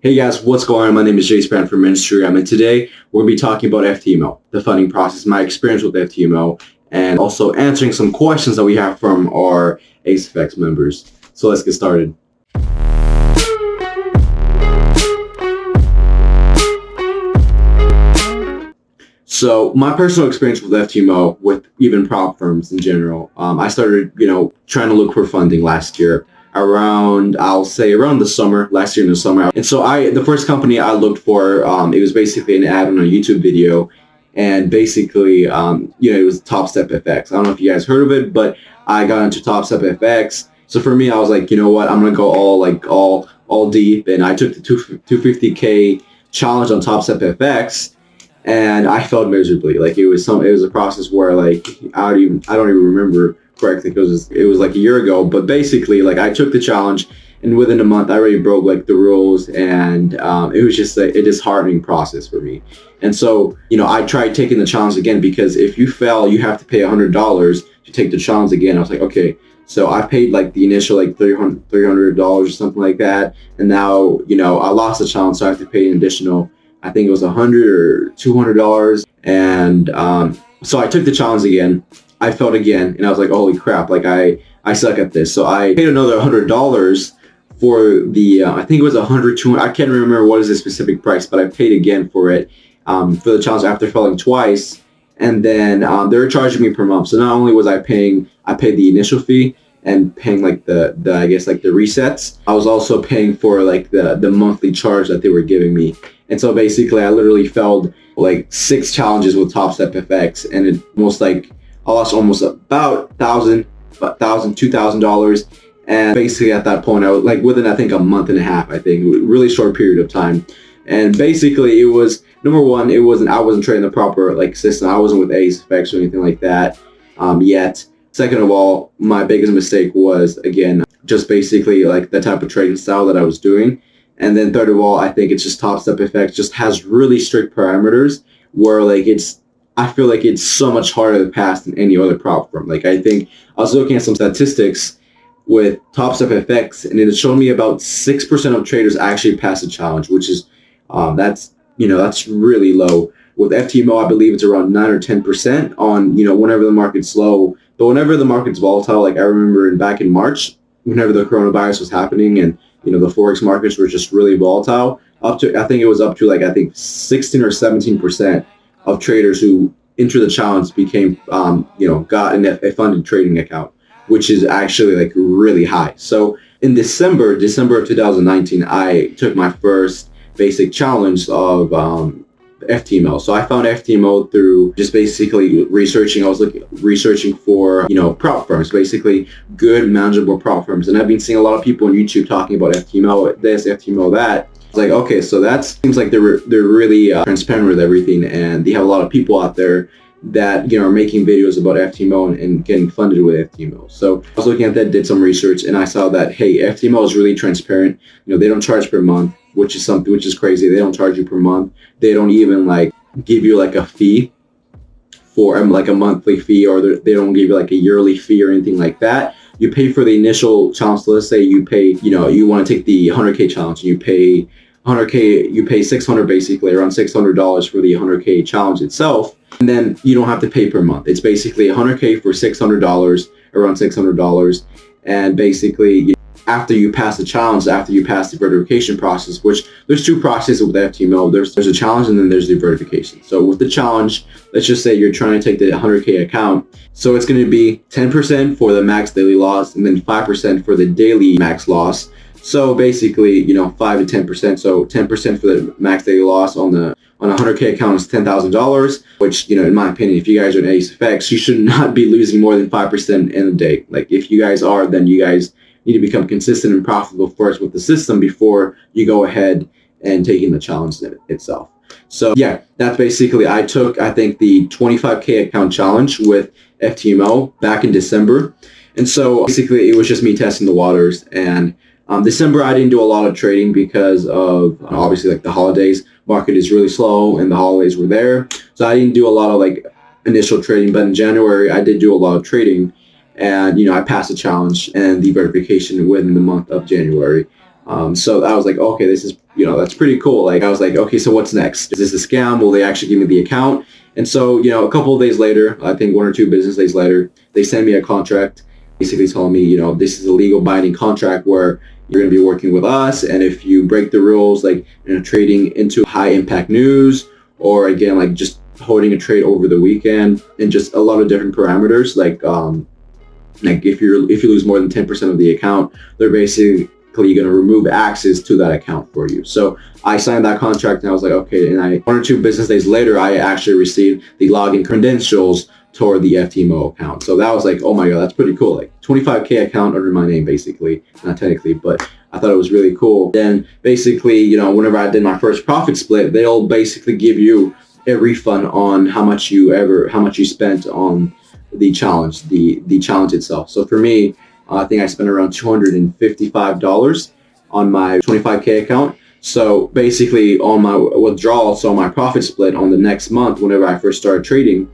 Hey guys, what's going on? My name is Jay Span from Instagram, and today we're going to be talking about FTMO, the funding process, my experience with FTMO, and also answering some questions that we have from our ASFX members. So let's get started. So my personal experience with FTMO, with even prop firms in general, I started, trying to look for funding last year. Around the summer, last year in the summer. And so the first company I looked for, it was basically an ad on a YouTube video. And basically, it was FX. I don't know if you guys heard of it, but I got into FX. So for me, I was like, you know what, I'm going to go all deep. And I took the 250K challenge on FX. And I failed miserably. Like it was a process where I don't even remember correctly because it was like a year ago. But basically, I took the challenge, and within a month, I already broke the rules, and it was just a disheartening process for me. And so, I tried taking the challenge again, because if you fail, you have to pay $100 to take the challenge again. I was like, okay. So I paid the initial $300 or something like that, and now I lost the challenge, so I have to pay an additional. I think it was $100 or $200, and so I took the challenge again. I failed again, and I was like, holy crap, I suck at this. So I paid another $100 for the, I think it was $100, I can't remember what is the specific price, but I paid again for it, for the challenge after failing twice. And then they were charging me per month. So not only was I paid the initial fee and paying the resets, I was also paying for the monthly charge that they were giving me. And so basically I literally failed 6 challenges with FX, and it I lost almost about $2,000. And basically at that point I was within I think a month and a half, I think, really short period of time. And basically it was, number one, I wasn't trading the proper system. I wasn't with ASFX or anything like that yet. Second of all, my biggest mistake was, again, just basically the type of trading style that I was doing. And then third of all, I think it's just FX just has really strict parameters where I feel like it's so much harder to pass than any other prop firm. I think I was looking at some statistics with FX, and it showed me about 6% of traders actually pass the challenge, which is that's really low. With FTMO, I believe it's around 9 or 10% on whenever the market's low. But whenever the market's volatile, I remember back in March, whenever the coronavirus was happening, and the forex markets were just really volatile, I think it was up to 16 or 17% of traders who entered the challenge became got a funded trading account, which is actually really high. So in December of 2019, I took my first basic challenge of FTMO. So I found FTMO through just basically researching. I was researching for prop firms, basically good manageable prop firms, and I've been seeing a lot of people on YouTube talking about FTMO this, FTMO that. I was like, okay, so that seems like they're really transparent with everything, and they have a lot of people out there that are making videos about FTMO and getting funded with FTMO. So I was looking at that, did some research, and I saw that hey, FTMO is really transparent. They don't charge per month, which is crazy. They don't charge you per month. They don't even give you a fee for a monthly fee, or they don't give you a yearly fee or anything like that. You pay for the initial challenge. So let's say you pay, you want to take the 100K challenge, and you pay 100K, you pay $600, basically around $600 for the 100K challenge itself. And then you don't have to pay per month. It's basically 100K for $600, around $600. And basically after you pass the challenge, after you pass the verification process, which there's 2 processes with FTMO. There's a challenge, and then there's the verification. So with the challenge, let's just say you're trying to take the 100K account. So it's going to be 10% for the max daily loss, and then 5% for the daily max loss. So basically, 5 to 10%. So 10% for the max daily loss on a 100K account is $10,000, which, in my opinion, if you guys are in ASFX, you should not be losing more than 5% in a day. If you guys are, then you guys need to become consistent and profitable first with the system before you go ahead and taking the challenge itself. So yeah, that's basically, I took, I think, the 25K account challenge with FTMO back in December. And so basically it was just me testing the waters. And December, I didn't do a lot of trading because of obviously the holidays. Market is really slow and the holidays were there. So I didn't do a lot of initial trading, but in January I did do a lot of trading, and I passed the challenge and the verification within the month of January. So I was like, okay, this is, that's pretty cool. Like, I was like, okay, so what's next? Is this a scam? Will they actually give me the account? And so, a couple of days later, I think 1 or 2 business days later, they sent me a contract basically telling me, this is a legal binding contract where you're going to be working with us. And if you break the rules, like, trading into high impact news, or again, like just holding a trade over the weekend, and just a lot of different parameters, like if you lose more than 10% of the account, they're basically going to remove access to that account for you. So I signed that contract, and I was like, okay. And 1 or 2 business days later, I actually received the login credentials toward the FTMO account. So that was like, oh my God, that's pretty cool. Like 25K account under my name, basically, not technically, but I thought it was really cool. Then basically, whenever I did my first profit split, they'll basically give you a refund on how much you spent on the challenge, the challenge itself. So for me, I think I spent around $255 on my 25K account. So basically on my withdrawal, so my profit split on the next month, whenever I first started trading,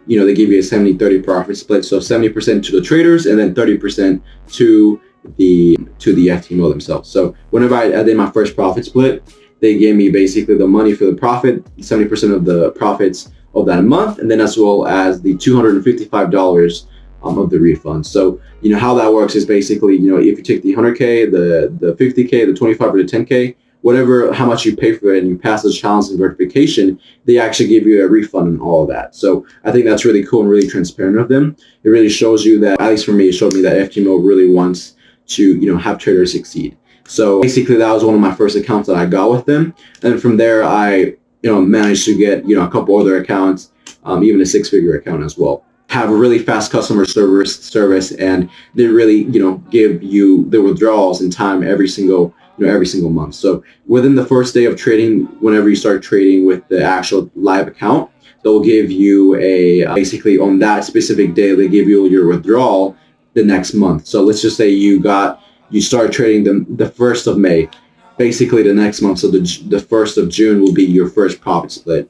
they give you a 70-30 profit split. So 70% to the traders and then 30% to the FTMO themselves. So whenever I did my first profit split, they gave me basically the money for the profit, 70% of the profits of that month, and then as well as the $255 of the refund. So how that works is basically, if you take the 100K, the 50K, the 25 or the 10K, whatever, how much you pay for it, and you pass the challenge and verification, they actually give you a refund and all of that. So I think that's really cool and really transparent of them. It really shows you that, at least for me, it showed me that FTMO really wants to have traders succeed. So basically that was one of my first accounts that I got with them, and from there I managed to get a couple other accounts, even a 6-figure account as well. Have a really fast customer service, and they really give you the withdrawals in time every single month. So within the first day of trading, whenever you start trading with the actual live account, they'll give you basically on that specific day, they give you your withdrawal the next month. So let's just say you start trading the 1st of May, basically the next month. So the 1st of June will be your first profit split.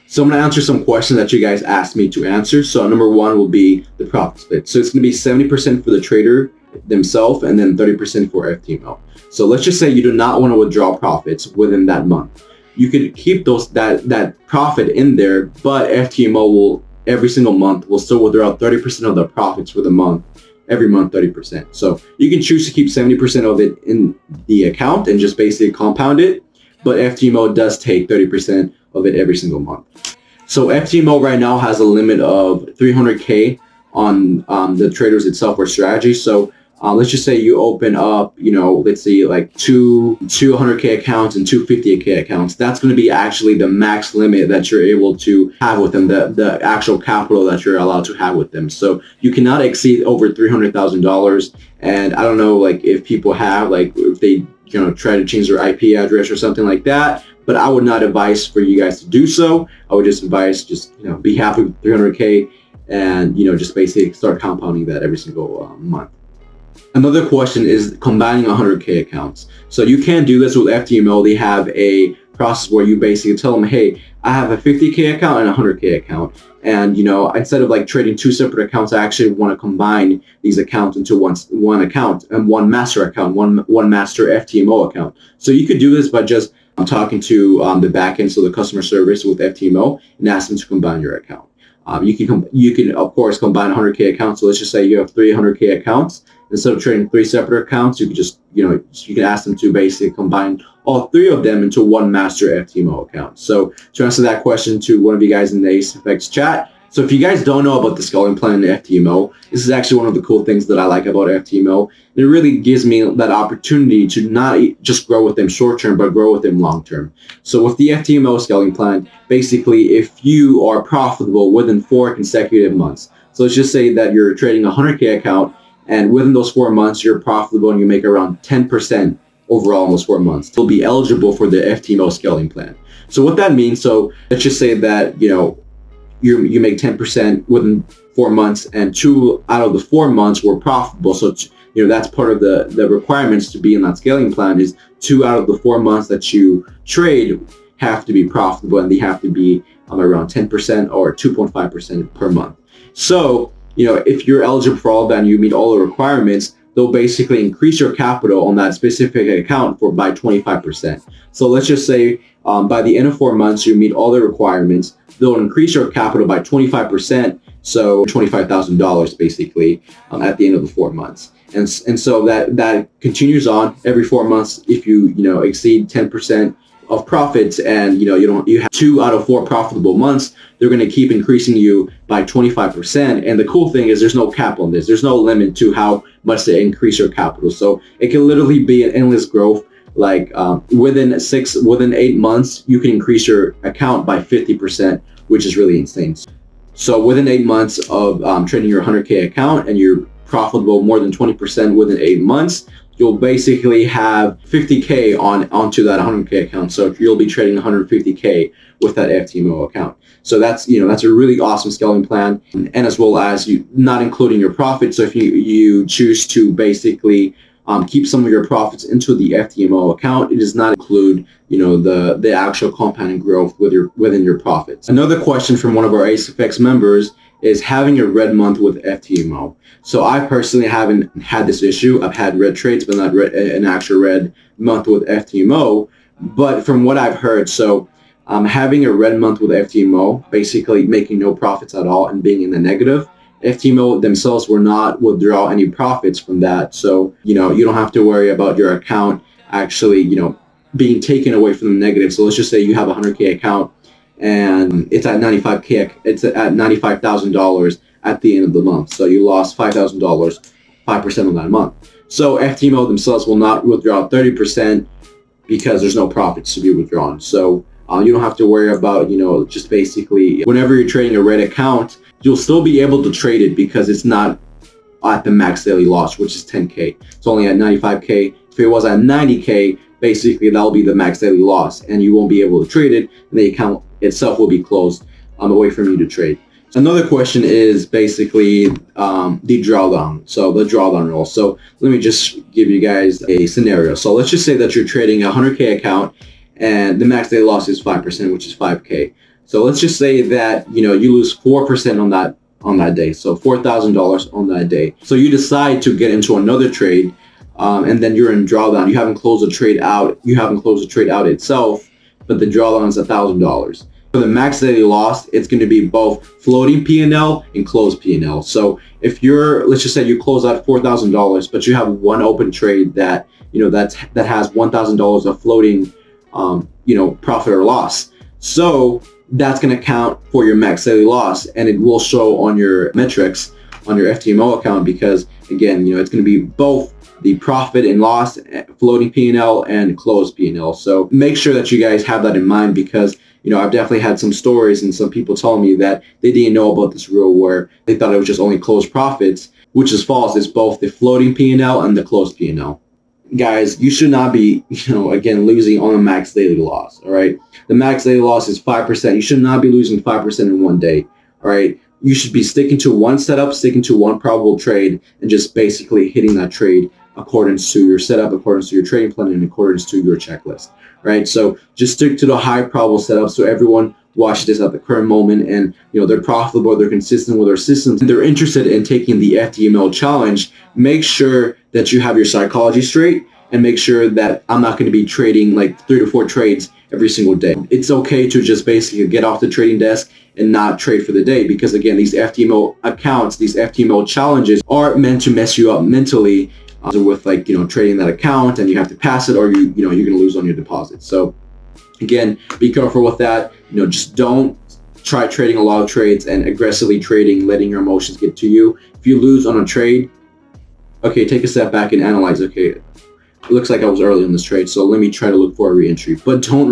So I'm going to answer some questions that you guys asked me to answer. So number 1 will be the profit split. So it's going to be 70% for the trader themselves and then 30% for FTMO. So let's just say you do not want to withdraw profits within that month. You could keep that profit in there, but FTMO will every single month will still withdraw 30% of the profits for the month. Every month, 30%. So you can choose to keep 70% of it in the account and just basically compound it, but FTMO does take 30% of it every single month. So FTMO right now has a limit of 300K on the traders itself or strategy. So let's just say you open up, let's say like two 100K accounts and 250K accounts. That's going to be actually the max limit that you're able to have with them, the actual capital that you're allowed to have with them. So you cannot exceed over $300,000. And I don't know, like if people have, like if they, try to change their IP address or something like that, but I would not advise for you guys to do so. I would just advise be happy with 300K and, just basically start compounding that every single month. Another question is combining 100K accounts. So you can do this with FTMO. They have a process where you basically tell them, hey, I have a 50K account and a 100K account. And, instead of like trading 2 separate accounts, I actually want to combine these accounts into one account and one master account, one master FTMO account. So you could do this by just talking to the backend, so the customer service with FTMO, and ask them to combine your account. You can of course combine 100K accounts. So let's just say you have 300K accounts. Instead of trading 3 separate accounts, you could just, you can ask them to basically combine all 3 of them into one master FTMO account. So to answer that question to one of you guys in the ASFX chat, so if you guys don't know about the scaling plan in FTMO, this is actually one of the cool things that I like about FTMO. It really gives me that opportunity to not just grow with them short term, but grow with them long term. So with the FTMO scaling plan, basically, if you are profitable within 4 consecutive months, so let's just say that you're trading a 100K account, and within those 4 months, you're profitable and you make around 10% overall in those 4 months, you'll be eligible for the FTMO scaling plan. So what that means, so let's just say that, you make 10% within 4 months and 2 out of the 4 months were profitable. So, that's part of the requirements to be in that scaling plan is 2 out of the 4 months that you trade have to be profitable, and they have to be around 10% or 2.5% per month. So, if you're eligible for all that and you meet all the requirements, they'll basically increase your capital on that specific account by 25%. So let's just say by the end of 4 months, you meet all the requirements. They'll increase your capital by 25%. So $25,000 basically at the end of the 4 months. And so that continues on every 4 months. If you exceed 10% of profits and you have 2 out of 4 profitable months, they're going to keep increasing you by 25%. And the cool thing is there's no cap on this. There's no limit to how much they increase your capital. So it can literally be an endless growth. Like within 8 months, you can increase your account by 50%, which is really insane. So within 8 months of trading your 100K account and you're profitable more than 20% within 8 months, you'll basically have 50K onto that 100K account. So you'll be trading 150K with that FTMO account. So that's a really awesome scaling plan, and as well as you not including your profits. So if you choose to basically keep some of your profits into the FTMO account, it does not include the actual compounding growth within your profits. Another question from one of our ASFX members is having a red month with FTMO. So I personally haven't had this issue. I've had red trades, but not an actual red month with FTMO. But from what I've heard, so having a red month with FTMO, basically making no profits at all and being in the negative, FTMO themselves will not withdraw any profits from that. So, you don't have to worry about your account actually, being taken away from the negative. So let's just say you have a 100K account and it's at $95,000 at the end of the month. So you lost $5,000, 5% on that month. So FTMO themselves will not withdraw 30% because there's no profits to be withdrawn. So you don't have to worry about, just basically whenever you're trading a red account, you'll still be able to trade it because it's not at the max daily loss, which is 10K. It's only at 95K. If it was at 90K, basically that'll be the max daily loss and you won't be able to trade it, and the account itself will be closed away from you to trade. Another question is basically the drawdown. So the drawdown rule. So let me just give you guys a scenario. So let's just say that you're trading a 100K account and the max daily loss is 5%, which is 5K. So let's just say that you lose 4% on that day. So $4,000 on that day. So you decide to get into another trade, and then you're in drawdown. You haven't closed the trade out. You haven't closed the trade out itself, but the drawdown is $1,000. For the max daily loss, it's going to be both floating P&L and closed P&L. So if let's just say you close out $4,000, but you have one open trade that that has $1,000 of floating profit or loss. So that's going to count for your max daily loss, and it will show on your metrics on your FTMO account because again, it's going to be both the profit and loss, floating P&L and closed P&L. So make sure that you guys have that in mind because I've definitely had some stories and some people telling me that they didn't know about this rule where they thought it was just only closed profits, which is false. It's both the floating P&L and the closed P&L. Guys, you should not be, again, losing on a max daily loss, all right? The max daily loss is 5%. You should not be losing 5% in one day, all right? You should be sticking to one setup, sticking to one probable trade, and just basically hitting that trade accordance to your setup, accordance to your trading plan, and accordance to your checklist, right? So just stick to the high probable setup so everyone watch this at the current moment and they're profitable, they're consistent with their systems, and they're interested in taking the FTMO challenge. Make sure that you have your psychology straight and make sure that I'm not going to be trading like 3 to 4 trades every single day. It's okay to just basically get off the trading desk and not trade for the day because again, these FTMO accounts, these FTMO challenges are meant to mess you up mentally with trading that account, and you have to pass it or you're going to lose on your deposit. So again, be careful with that. Just don't try trading a lot of trades and aggressively trading, letting your emotions get to you. If you lose on a trade, okay, take a step back and analyze, okay, it looks like I was early in this trade, so let me try to look for a re-entry. But don't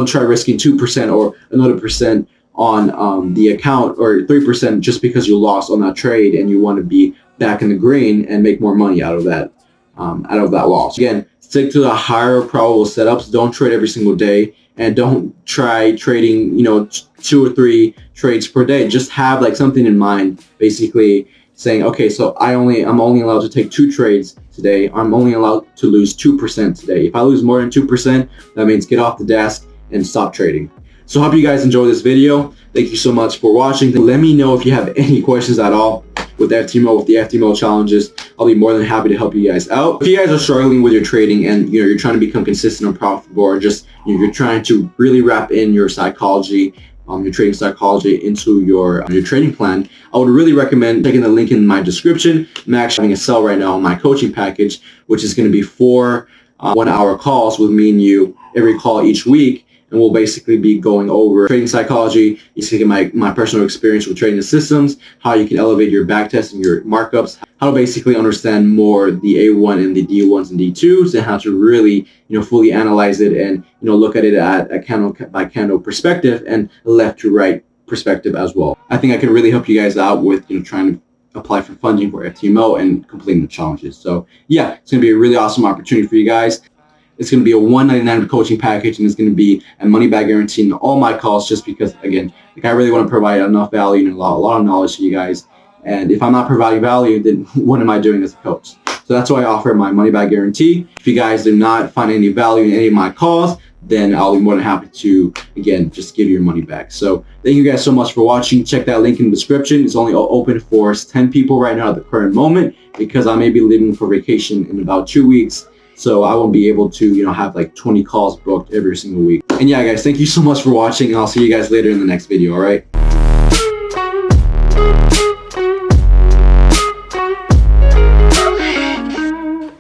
try risking 2% or another percent on the account or 3% just because you lost on that trade and you want to be back in the green and make more money out of that loss. Again, stick to the higher probable setups. Don't trade every single day, and don't try trading 2 or 3 trades per day. Just have something in mind, basically saying, okay, so I'm only allowed to take 2 trades today. I'm only allowed to lose 2% today. If I lose more than 2%, that means get off the desk and stop trading. So I hope you guys enjoyed this video. Thank you so much for watching. Let me know if you have any questions at all. with FTMO, with the FTMO challenges. I'll be more than happy to help you guys out. If you guys are struggling with your trading and you're trying to become consistent and profitable, or just you're trying to really wrap in your psychology, your trading psychology into your trading plan, I would really recommend checking the link in my description. I'm actually having a sale right now on my coaching package, which is going to be 4 1-hour calls with me and you every call each week. And we'll basically be going over trading psychology. You see my personal experience with trading the systems, how you can elevate your backtest and your markups, how to basically understand more the A1 and the D1s and D2s, and how to really fully analyze it and look at it at a candle by candle perspective and left to right perspective as well. I think I can really help you guys out with trying to apply for funding for FTMO and completing the challenges. So yeah, it's going to be a really awesome opportunity for you guys. It's going to be a $199 coaching package, and it's going to be a money-back guarantee in all my calls, just because, again, I really want to provide enough value and a lot of knowledge to you guys. And if I'm not providing value, then what am I doing as a coach? So that's why I offer my money-back guarantee. If you guys do not find any value in any of my calls, then I'll be more than happy to, again, just give you your money back. So thank you guys so much for watching. Check that link in the description. It's only open for 10 people right now at the current moment, because I may be leaving for vacation in about 2 weeks. So I won't be able to, have like 20 calls booked every single week. And yeah, guys, thank you so much for watching, and I'll see you guys later in the next video, all right?